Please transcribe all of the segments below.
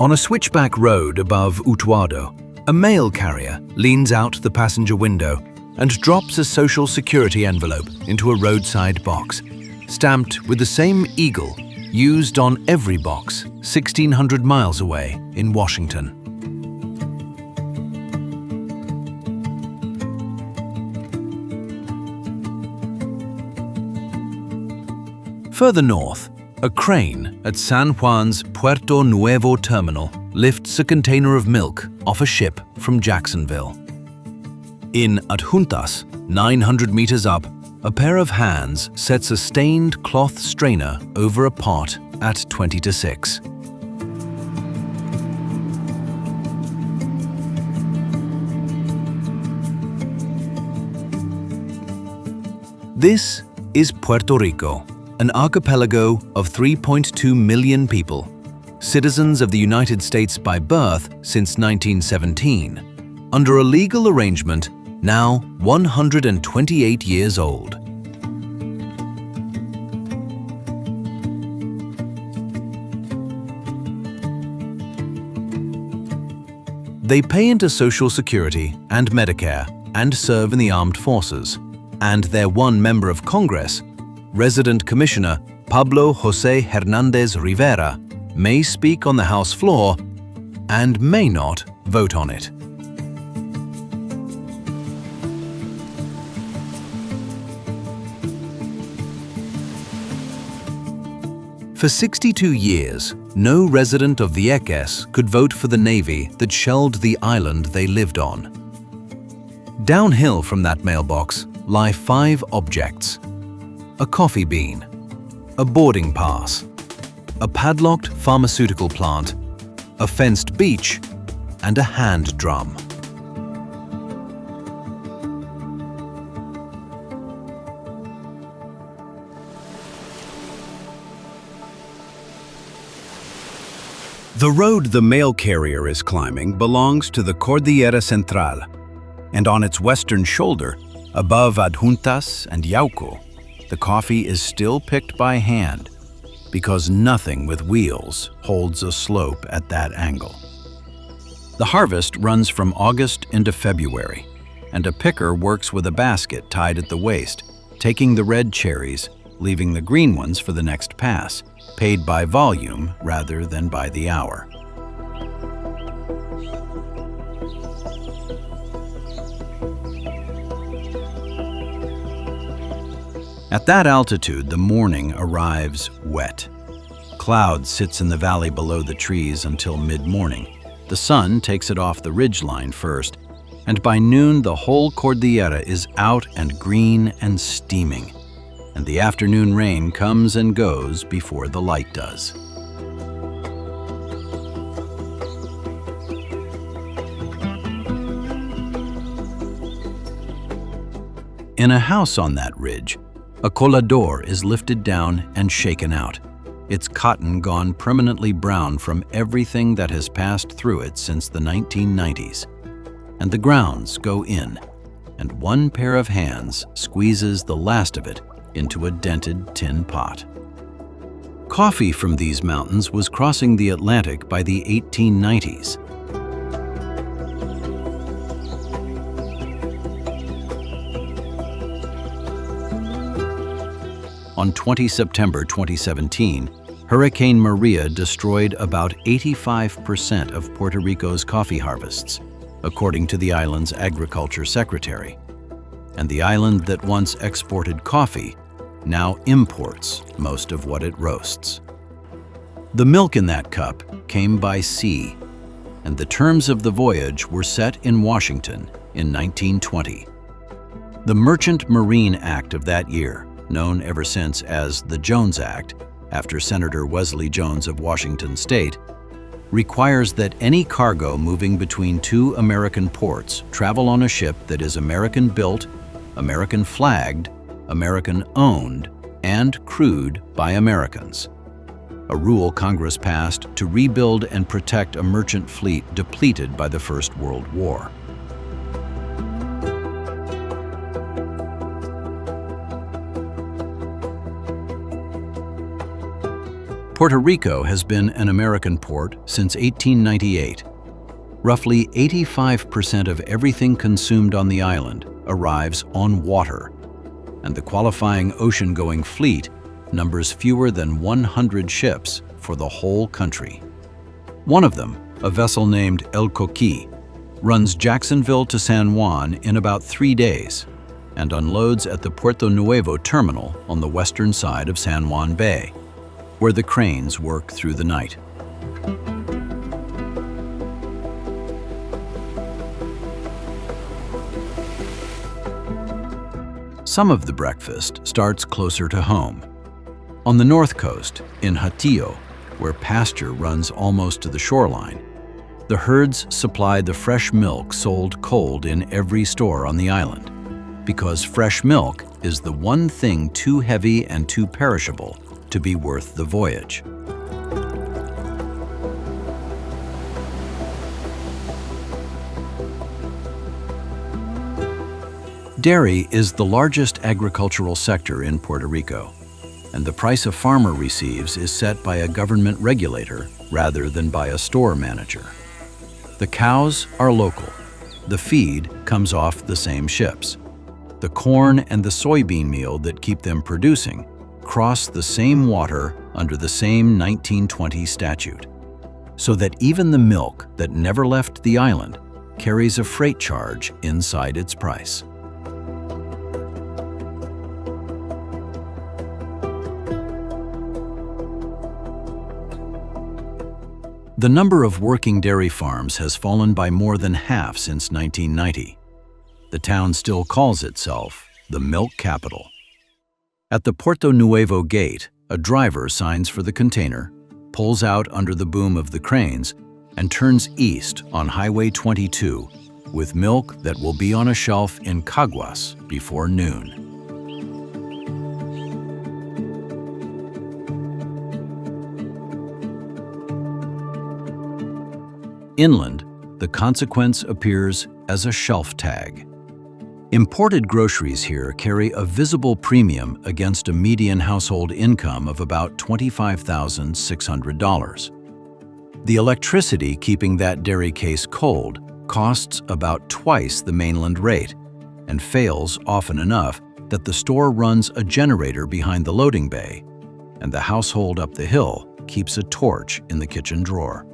On a switchback road above Utuado, a mail carrier leans out the passenger window and drops a Social Security envelope into a roadside box, stamped with the same eagle used on every box 1,600 miles away in Washington. Further north, a crane at San Juan's Puerto Nuevo terminal lifts a container of milk off a ship from Jacksonville. In Adjuntas, 900 meters up, a pair of hands sets a stained cloth strainer over a pot at 20 to 6. This is Puerto Rico, an archipelago of 3.2 million people, citizens of the United States by birth since 1917, under a legal arrangement now 128 years old. They pay into Social Security and Medicare and serve in the armed forces, and their one member of Congress, Resident Commissioner Pablo José Hernández Rivera, may speak on the House floor and may not vote on it. For 62 years, no resident of Vieques could vote for the Navy that shelled the island they lived on. Downhill from that mailbox lie 5 objects: a coffee bean, a boarding pass, a padlocked pharmaceutical plant, a fenced beach, and a hand drum. The road the mail carrier is climbing belongs to the Cordillera Central, and on its western shoulder, above Adjuntas and Yauco, the coffee is still picked by hand, because nothing with wheels holds a slope at that angle. The harvest runs from August into February, and a picker works with a basket tied at the waist, taking the red cherries, leaving the green ones for the next pass, paid by volume rather than by the hour. At that altitude, the morning arrives wet. Cloud sits in the valley below the trees until mid-morning. The sun takes it off the ridgeline first, and by noon the whole Cordillera is out and green and steaming, and the afternoon rain comes and goes before the light does. In a house on that ridge, a colador is lifted down and shaken out, its cotton gone permanently brown from everything that has passed through it since the 1990s. And the grounds go in, and one pair of hands squeezes the last of it into a dented tin pot. Coffee from these mountains was crossing the Atlantic by the 1890s. On 20 September 2017, Hurricane Maria destroyed about 85% of Puerto Rico's coffee harvests, according to the island's agriculture secretary. And the island that once exported coffee now imports most of what it roasts. The milk in that cup came by sea, and the terms of the voyage were set in Washington in 1920. The Merchant Marine Act of that year, known ever since as the Jones Act, after Senator Wesley Jones of Washington State, requires that any cargo moving between 2 American ports travel on a ship that is American-built, American-flagged, American-owned, and crewed by Americans. A rule Congress passed to rebuild and protect a merchant fleet depleted by the First World War. Puerto Rico has been an American port since 1898. Roughly 85% of everything consumed on the island arrives on water, and the qualifying ocean-going fleet numbers fewer than 100 ships for the whole country. One of them, a vessel named El Coquí, runs Jacksonville to San Juan in about 3 days and unloads at the Puerto Nuevo terminal on the western side of San Juan Bay, where the cranes work through the night. Some of the breakfast starts closer to home. On the north coast, in Hatillo, where pasture runs almost to the shoreline, the herds supply the fresh milk sold cold in every store on the island, because fresh milk is the one thing too heavy and too perishable to be worth the voyage. Dairy is the largest agricultural sector in Puerto Rico, and the price a farmer receives is set by a government regulator rather than by a store manager. The cows are local. The feed comes off the same ships. The corn and the soybean meal that keep them producing cross the same water under the same 1920 statute, so that even the milk that never left the island carries a freight charge inside its price. The number of working dairy farms has fallen by more than half since 1990. The town still calls itself the milk capital. At the Puerto Nuevo gate, a driver signs for the container, pulls out under the boom of the cranes, and turns east on Highway 22 with milk that will be on a shelf in Caguas before noon. Inland, the consequence appears as a shelf tag. Imported groceries here carry a visible premium against a median household income of about $25,600. The electricity keeping that dairy case cold costs about twice the mainland rate and fails often enough that the store runs a generator behind the loading bay, and the household up the hill keeps a torch in the kitchen drawer.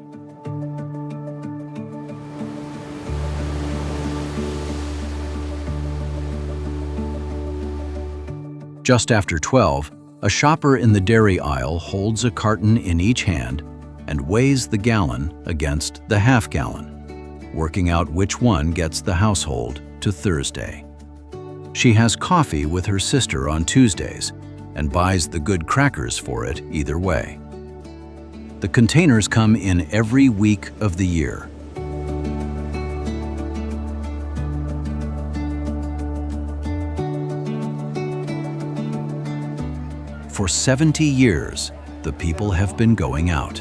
Just after 12, a shopper in the dairy aisle holds a carton in each hand and weighs the gallon against the half-gallon, working out which one gets the household to Thursday. She has coffee with her sister on Tuesdays and buys the good crackers for it either way. The containers come in every week of the year. For 70 years, the people have been going out.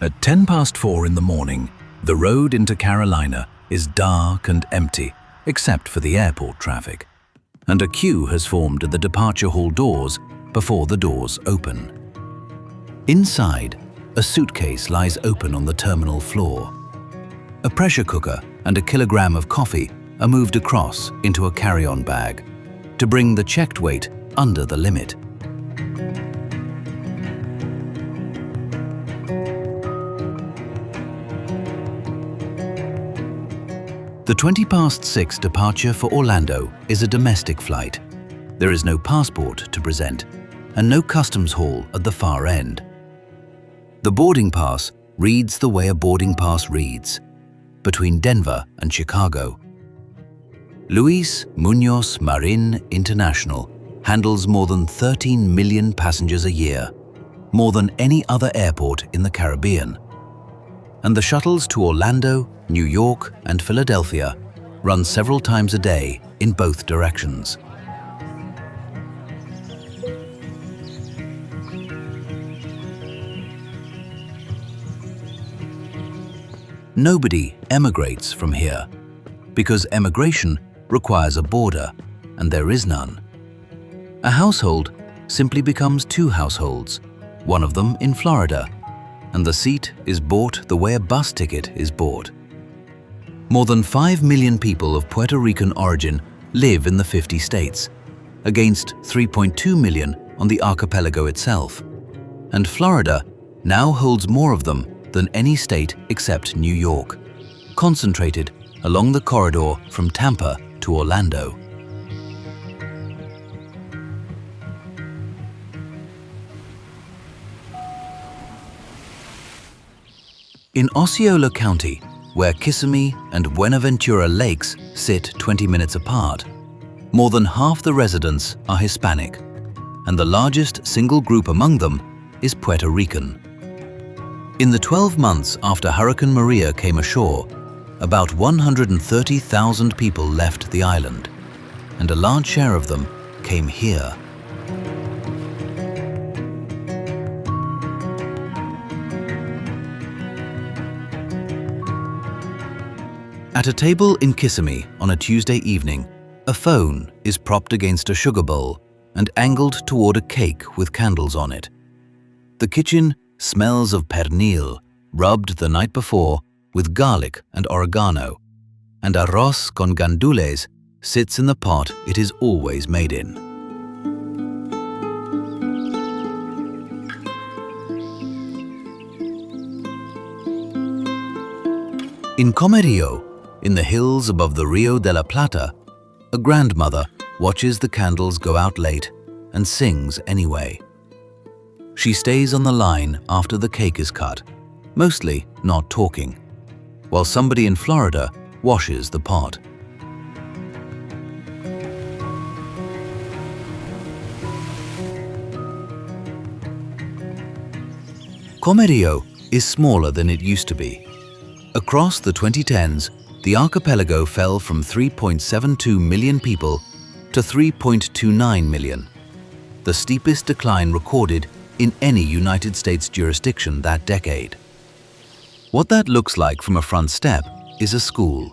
At 4:10 in the morning, the road into Carolina is dark and empty, except for the airport traffic, and a queue has formed at the departure hall doors before the doors open. Inside, a suitcase lies open on the terminal floor. A pressure cooker and a kilogram of coffee are moved across into a carry-on bag to bring the checked weight under the limit. The 6:20 departure for Orlando is a domestic flight. There is no passport to present and no customs hall at the far end. The boarding pass reads the way a boarding pass reads, between Denver and Chicago. Luis Muñoz Marin International handles more than 13 million passengers a year, more than any other airport in the Caribbean. And the shuttles to Orlando, New York, and Philadelphia run several times a day in both directions. Nobody emigrates from here, because emigration requires a border, and there is none. A household simply becomes two households, one of them in Florida, and the seat is bought the way a bus ticket is bought. More than 5 million people of Puerto Rican origin live in the 50 states, against 3.2 million on the archipelago itself, and Florida now holds more of them than any state except New York, concentrated along the corridor from Tampa to Orlando. In Osceola County, where Kissimmee and Buenaventura lakes sit 20 minutes apart, more than half the residents are Hispanic, and the largest single group among them is Puerto Rican. In the 12 months after Hurricane Maria came ashore, about 130,000 people left the island, and a large share of them came here. At a table in Kissimmee on a Tuesday evening, a phone is propped against a sugar bowl and angled toward a cake with candles on it. The kitchen smells of pernil, rubbed the night before with garlic and oregano, and arroz con gandules sits in the pot it is always made in. In Comerío, in the hills above the Rio de la Plata, a grandmother watches the candles go out late and sings anyway. She stays on the line after the cake is cut, mostly not talking, while somebody in Florida washes the pot. Comerío is smaller than it used to be. Across the 2010s, the archipelago fell from 3.72 million people to 3.29 million, the steepest decline recorded in any United States jurisdiction that decade. What that looks like from a front step is a school.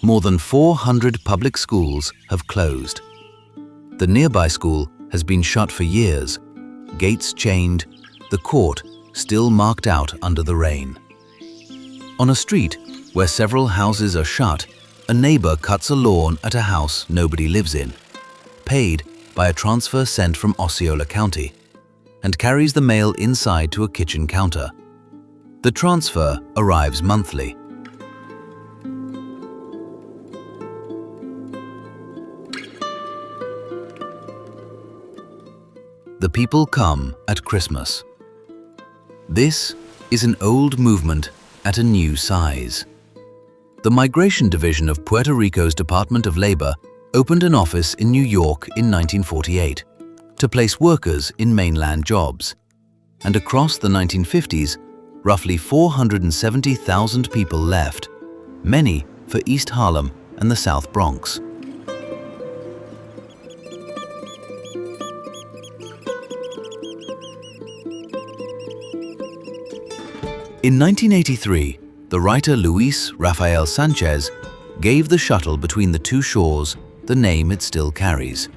More than 400 public schools have closed. The nearby school has been shut for years, gates chained, the court still marked out under the rain. On a street where several houses are shut, a neighbor cuts a lawn at a house nobody lives in, paid by a transfer sent from Osceola County, and carries the mail inside to a kitchen counter. The transfer arrives monthly. The people come at Christmas. This is an old movement at a new size. The Migration Division of Puerto Rico's Department of Labor opened an office in New York in 1948 to place workers in mainland jobs. And across the 1950s, roughly 470,000 people left, many for East Harlem and the South Bronx. In 1983, the writer Luis Rafael Sanchez gave the shuttle between the two shores the name it still carries,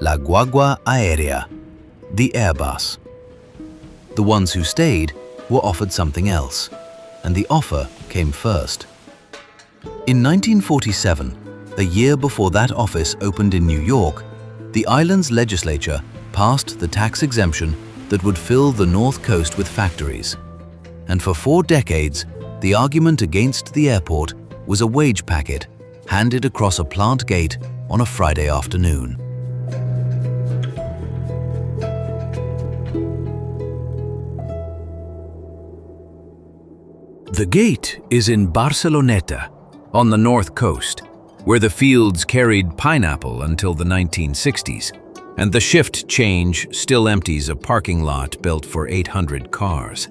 La Guagua Aérea, the Airbus. The ones who stayed were offered something else, and the offer came first. In 1947, a year before that office opened in New York, the island's legislature passed the tax exemption that would fill the North Coast with factories. And for 4 decades, the argument against the airport was a wage packet handed across a plant gate on a Friday afternoon. The gate is in Barceloneta, on the north coast, where the fields carried pineapple until the 1960s, and the shift change still empties a parking lot built for 800 cars.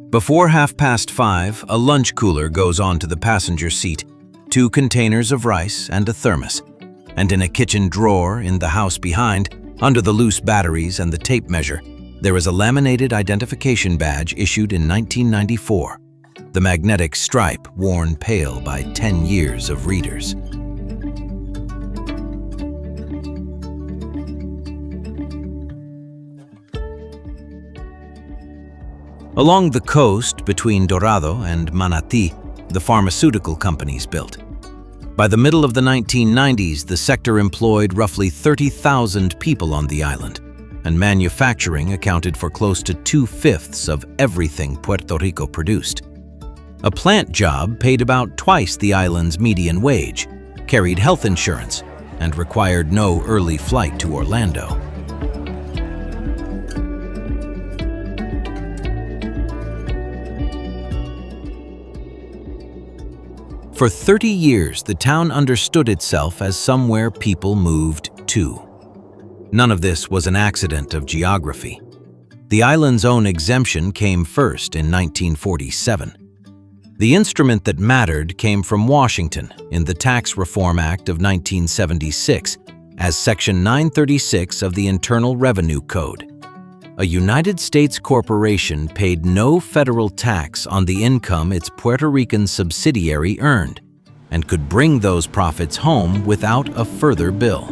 Before 5:30, a lunch cooler goes onto the passenger seat, 2 containers of rice and a thermos, and in a kitchen drawer in the house behind, under the loose batteries and the tape measure, There is a laminated identification badge issued in 1994, the magnetic stripe worn pale by 10 years of readers. Along the coast between Dorado and Manatí, the pharmaceutical companies built. By the middle of the 1990s, the sector employed roughly 30,000 people on the island, and manufacturing accounted for close to 2/5 of everything Puerto Rico produced. A plant job paid about twice the island's median wage, carried health insurance, and required no early flight to Orlando. For 30 years, the town understood itself as somewhere people moved to. None of this was an accident of geography. The island's own exemption came first in 1947. The instrument that mattered came from Washington in the Tax Reform Act of 1976 as Section 936 of the Internal Revenue Code. A United States corporation paid no federal tax on the income its Puerto Rican subsidiary earned and could bring those profits home without a further bill.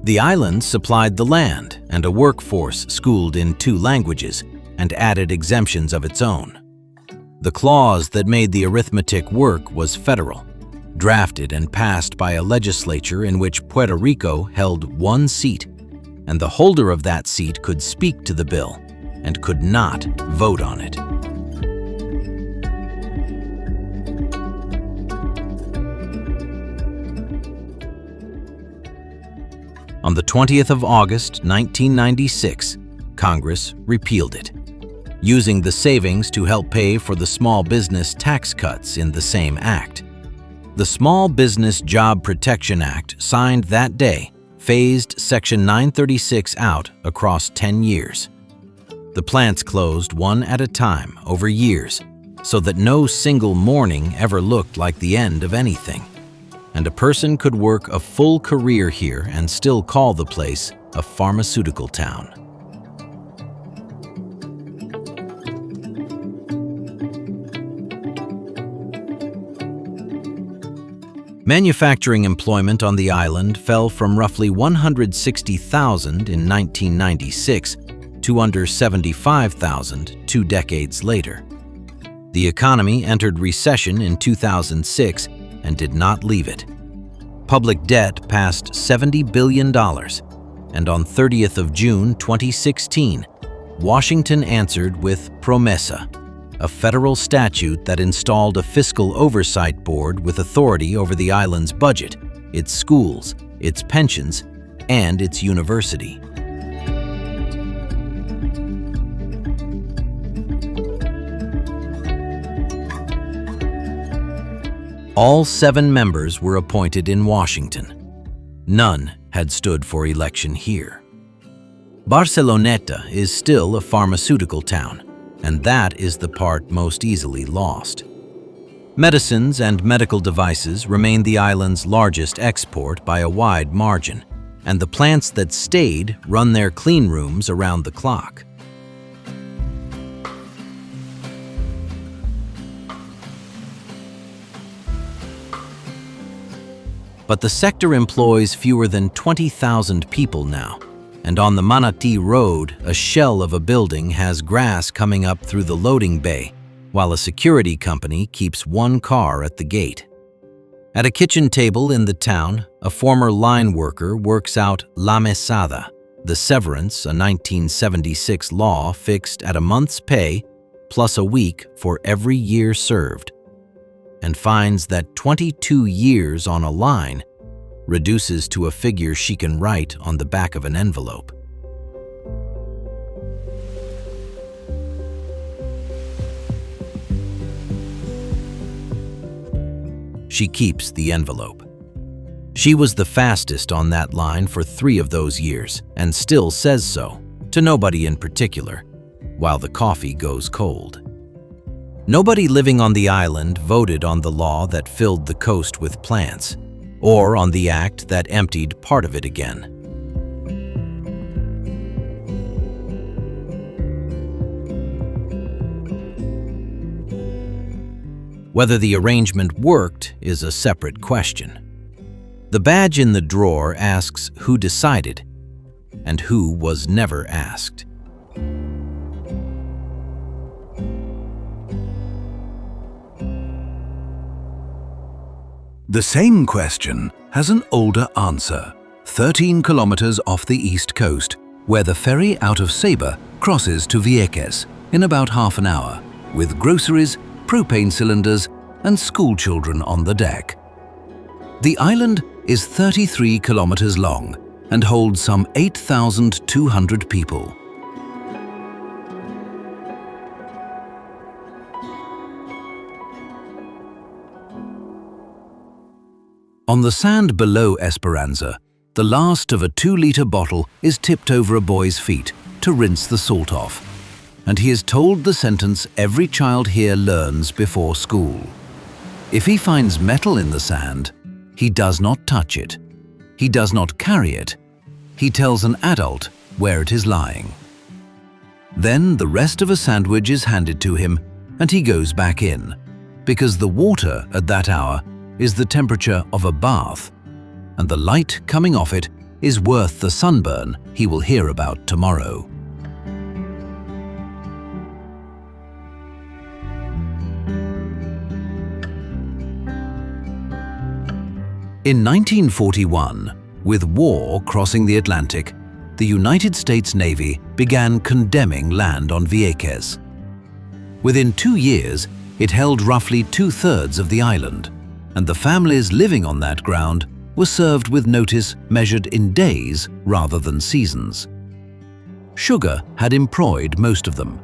The island supplied the land and a workforce schooled in 2 languages and added exemptions of its own. The clause that made the arithmetic work was federal, drafted and passed by a legislature in which Puerto Rico held 1 seat, and the holder of that seat could speak to the bill and could not vote on it. On the 20th of August, 1996, Congress repealed it, using the savings to help pay for the small business tax cuts in the same act. The Small Business Job Protection Act, signed that day, phased Section 936 out across 10 years. The plants closed one at a time over years, so that no single morning ever looked like the end of anything. And a person could work a full career here and still call the place a pharmaceutical town. Manufacturing employment on the island fell from roughly 160,000 in 1996 to under 75,000 2 decades later. The economy entered recession in 2006 and did not leave it. Public debt passed $70 billion, and on 30th of June 2016, Washington answered with Promesa, a federal statute that installed a fiscal oversight board with authority over the island's budget, its schools, its pensions, and its university. All 7 members were appointed in Washington. None had stood for election here. Barceloneta is still a pharmaceutical town, and that is the part most easily lost. Medicines and medical devices remain the island's largest export by a wide margin, and the plants that stayed run their clean rooms around the clock. But the sector employs fewer than 20,000 people now, and on the Manatí Road, a shell of a building has grass coming up through the loading bay, while a security company keeps 1 car at the gate. At a kitchen table in the town, a former line worker works out La Mesada, the severance, a 1976 law fixed at a month's pay plus a week for every year served, and finds that 22 years on a line reduces to a figure she can write on the back of an envelope. She keeps the envelope. She was the fastest on that line for 3 of those years and still says so, to nobody in particular, while the coffee goes cold. Nobody living on the island voted on the law that filled the coast with plants, or on the act that emptied part of it again. Whether the arrangement worked is a separate question. The badge in the drawer asks who decided, and who was never asked. The same question has an older answer, 13 kilometers off the east coast, where the ferry out of Ceiba crosses to Vieques in about half an hour, with groceries, propane cylinders, and schoolchildren on the deck. The island is 33 kilometers long and holds some 8,200 people. On the sand below Esperanza, the last of a 2-liter bottle is tipped over a boy's feet to rinse the salt off, and he is told the sentence every child here learns before school. If he finds metal in the sand, he does not touch it. He does not carry it. He tells an adult where it is lying. Then the rest of a sandwich is handed to him and he goes back in, because the water at that hour is the temperature of a bath, and the light coming off it is worth the sunburn he will hear about tomorrow. In 1941, with war crossing the Atlantic, the United States Navy began condemning land on Vieques. Within 2 years, it held roughly 2/3 of the island, and the families living on that ground were served with notice measured in days rather than seasons. Sugar had employed most of them.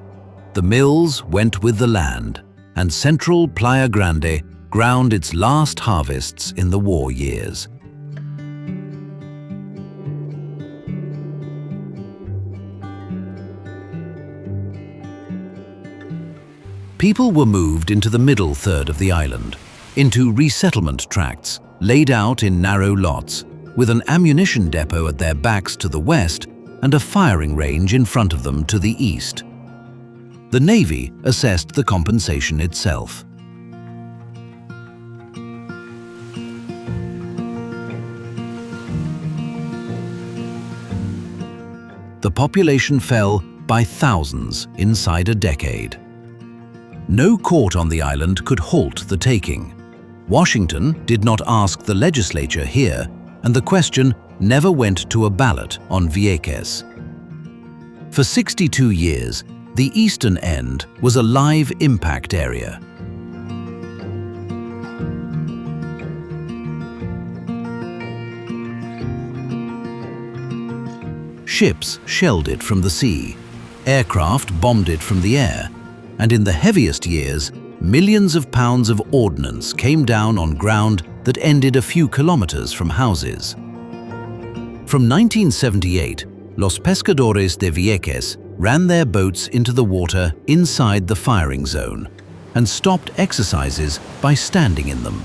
The mills went with the land, and central Playa Grande ground its last harvests in the war years. People were moved into the middle third of the island, into resettlement tracts laid out in narrow lots, with an ammunition depot at their backs to the west and a firing range in front of them to the east. The Navy assessed the compensation itself. The population fell by thousands inside a decade. No court on the island could halt the taking. Washington did not ask the legislature here, and the question never went to a ballot on Vieques. For 62 years, the eastern end was a live impact area. Ships shelled it from the sea, aircraft bombed it from the air, and in the heaviest years, millions of pounds of ordnance came down on ground that ended a few kilometers from houses. From 1978, Los Pescadores de Vieques ran their boats into the water inside the firing zone and stopped exercises by standing in them.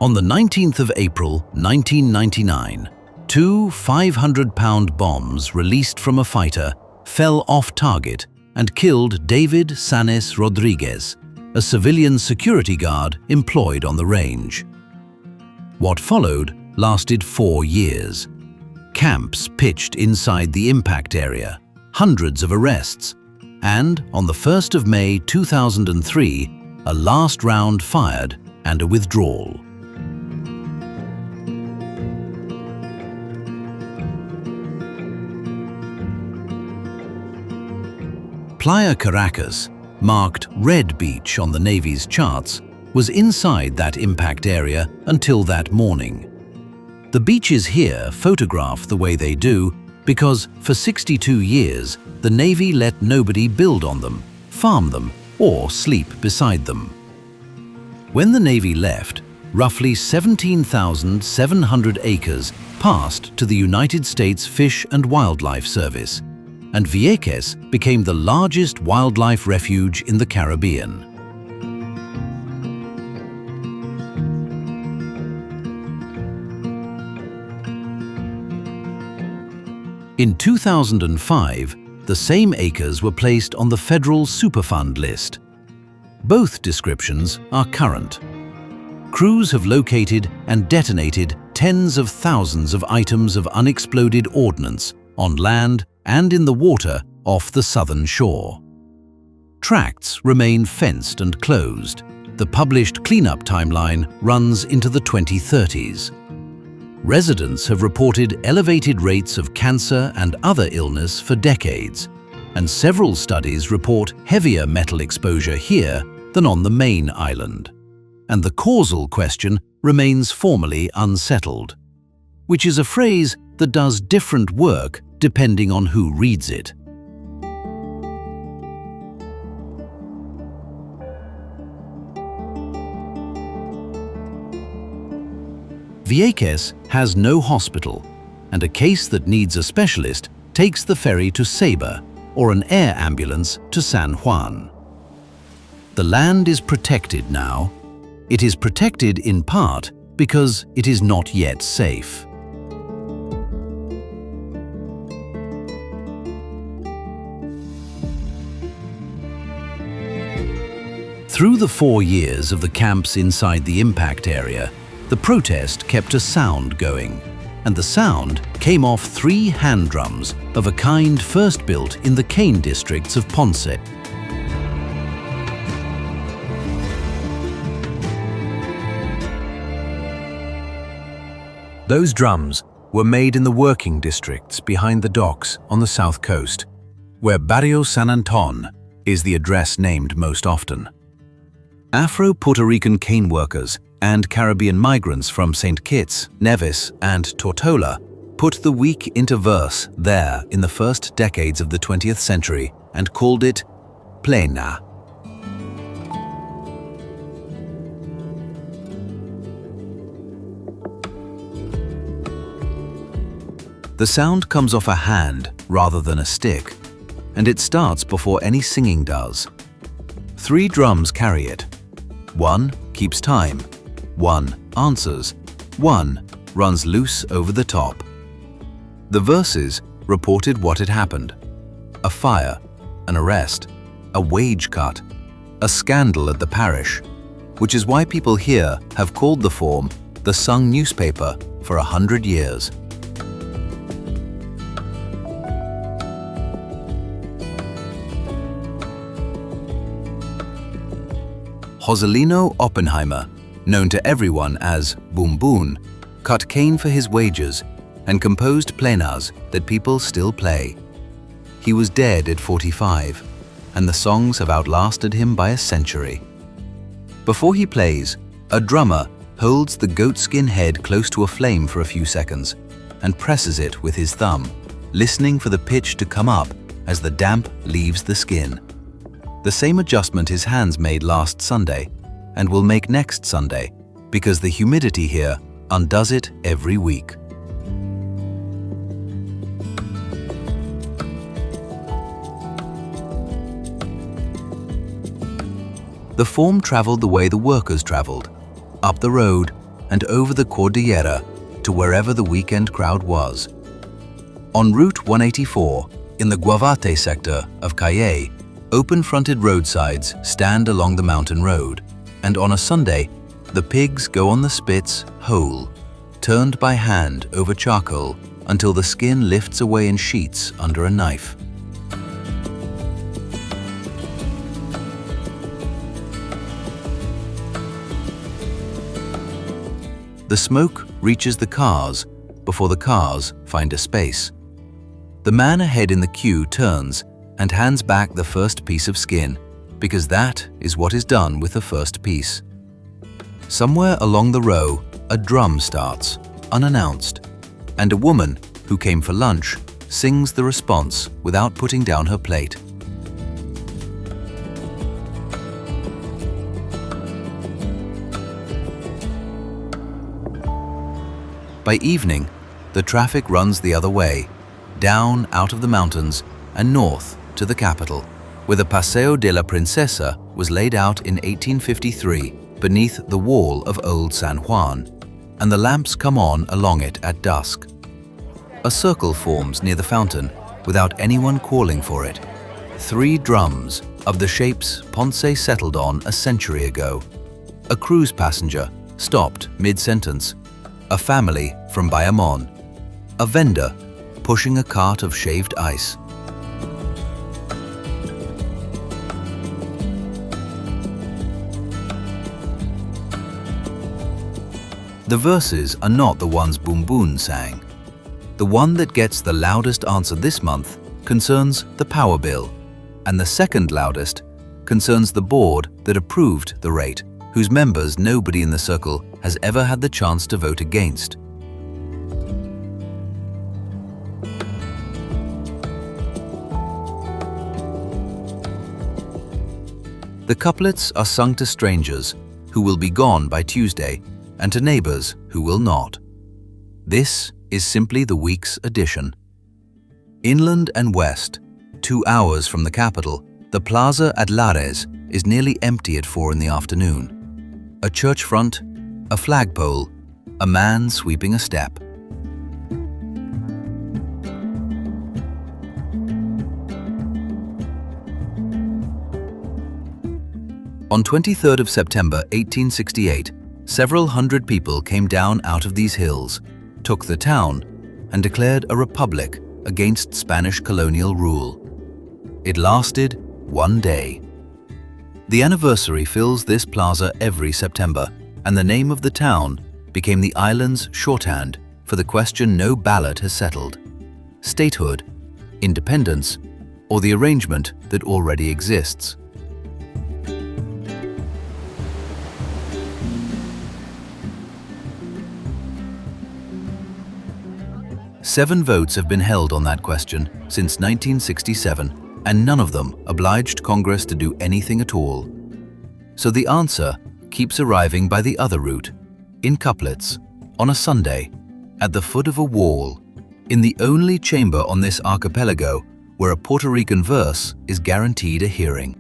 On the 19th of April, 1999, 2 500-pound bombs released from a fighter fell off target and killed David Sanes Rodriguez, a civilian security guard employed on the range. What followed lasted 4 years. Camps pitched inside the impact area, hundreds of arrests, and on the 1st of May 2003, a last round fired and a withdrawal. Playa Caracas, marked Red Beach on the Navy's charts, was inside that impact area until that morning. The beaches here photograph the way they do because for 62 years the Navy let nobody build on them, farm them, or sleep beside them. When the Navy left, roughly 17,700 acres passed to the United States Fish and Wildlife Service, and Vieques became the largest wildlife refuge in the Caribbean. In 2005, the same acres were placed on the Federal Superfund list. Both descriptions are current. Crews have located and detonated tens of thousands of items of unexploded ordnance on land and in the water off the southern shore. Tracts remain fenced and closed. The published cleanup timeline runs into the 2030s. Residents have reported elevated rates of cancer and other illness for decades, and several studies report heavier metal exposure here than on the main island. And the causal question remains formally unsettled, which is a phrase that does different work depending on who reads it. Vieques has no hospital, and a case that needs a specialist takes the ferry to Ceiba or an air ambulance to San Juan. The land is protected now. It is protected in part because it is not yet safe. Through the 4 years of the camps inside the impact area, the protest kept a sound going, and the sound came off 3 hand drums of a kind first built in the cane districts of Ponce. Those drums were made in the working districts behind the docks on the south coast, where Barrio San Anton is the address named most often. Afro-Puerto Rican cane workers and Caribbean migrants from St. Kitts, Nevis, and Tortola put the week into verse there in the first decades of the 20th century and called it plena. The sound comes off a hand rather than a stick, and it starts before any singing does. 3 drums carry it. 1 keeps time, 1 answers, 1 runs loose over the top. The verses reported what had happened: a fire, an arrest, a wage cut, a scandal at the parish, which is why people here have called the form the sung newspaper for 100 years. Joselino Oppenheimer, known to everyone as Boom Boom, cut cane for his wages and composed plenas that people still play. He was dead at 45, and the songs have outlasted him by a century. Before he plays, a drummer holds the goatskin head close to a flame for a few seconds and presses it with his thumb, listening for the pitch to come up as the damp leaves the skin. The same adjustment his hands made last Sunday and will make next Sunday, because the humidity here undoes it every week. The form traveled the way the workers traveled, up the road and over the Cordillera to wherever the weekend crowd was. On Route 184, in the Guavate sector of Cayey, open-fronted roadsides stand along the mountain road, and on a Sunday, the pigs go on the spits whole, turned by hand over charcoal until the skin lifts away in sheets under a knife. The smoke reaches the cars before the cars find a space. The man ahead in the queue turns and hands back the first piece of skin, because that is what is done with the first piece. Somewhere along the row, a drum starts, unannounced, and a woman who came for lunch sings the response without putting down her plate. By evening, the traffic runs the other way, down out of the mountains and north to the capital, where the Paseo de la Princesa was laid out in 1853 beneath the wall of old San Juan, and the lamps come on along it at dusk. A circle forms near the fountain without anyone calling for it. 3 drums of the shapes Ponce settled on a century ago. A cruise passenger stopped mid-sentence. A family from Bayamon. A vendor pushing a cart of shaved ice. The verses are not the ones Boom Boom sang. The one that gets the loudest answer this month concerns the power bill, and the second loudest concerns the board that approved the rate, whose members nobody in the circle has ever had the chance to vote against. The couplets are sung to strangers who will be gone by Tuesday and to neighbors who will not. This is simply the week's edition. Inland and west, 2 hours from the capital, the plaza at Lares is nearly empty at 4 in the afternoon. A church front, a flagpole, a man sweeping a step. On 23rd of September 1868, several hundred people came down out of these hills, took the town, and declared a republic against Spanish colonial rule. It lasted 1 day. The anniversary fills this plaza every September, and the name of the town became the island's shorthand for the question no ballot has settled: statehood, independence, or the arrangement that already exists. Seven votes have been held on that question since 1967, and none of them obliged Congress to do anything at all. So the answer keeps arriving by the other route, in couplets, on a Sunday, at the foot of a wall, in the only chamber on this archipelago where a Puerto Rican verse is guaranteed a hearing.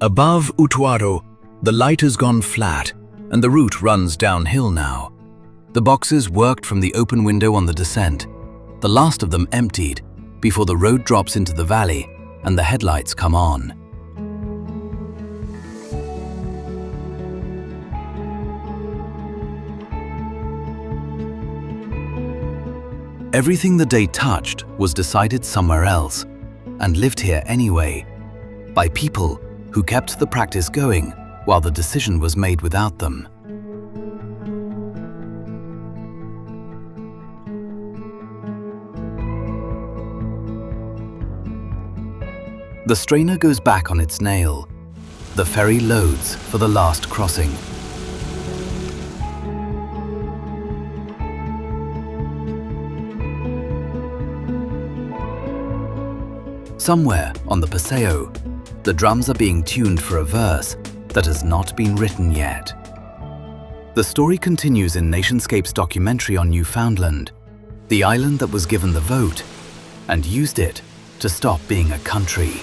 Above Utuado, the light has gone flat, and the route runs downhill now. The boxes worked from the open window on the descent, the last of them emptied, before the road drops into the valley and the headlights come on. Everything the day touched was decided somewhere else, and lived here anyway, by people who kept the practice going while the decision was made without them. The strainer goes back on its nail. The ferry loads for the last crossing. Somewhere on the Paseo, the drums are being tuned for a verse that has not been written yet. The story continues in NationScape's documentary on Newfoundland, the island that was given the vote and used it to stop being a country.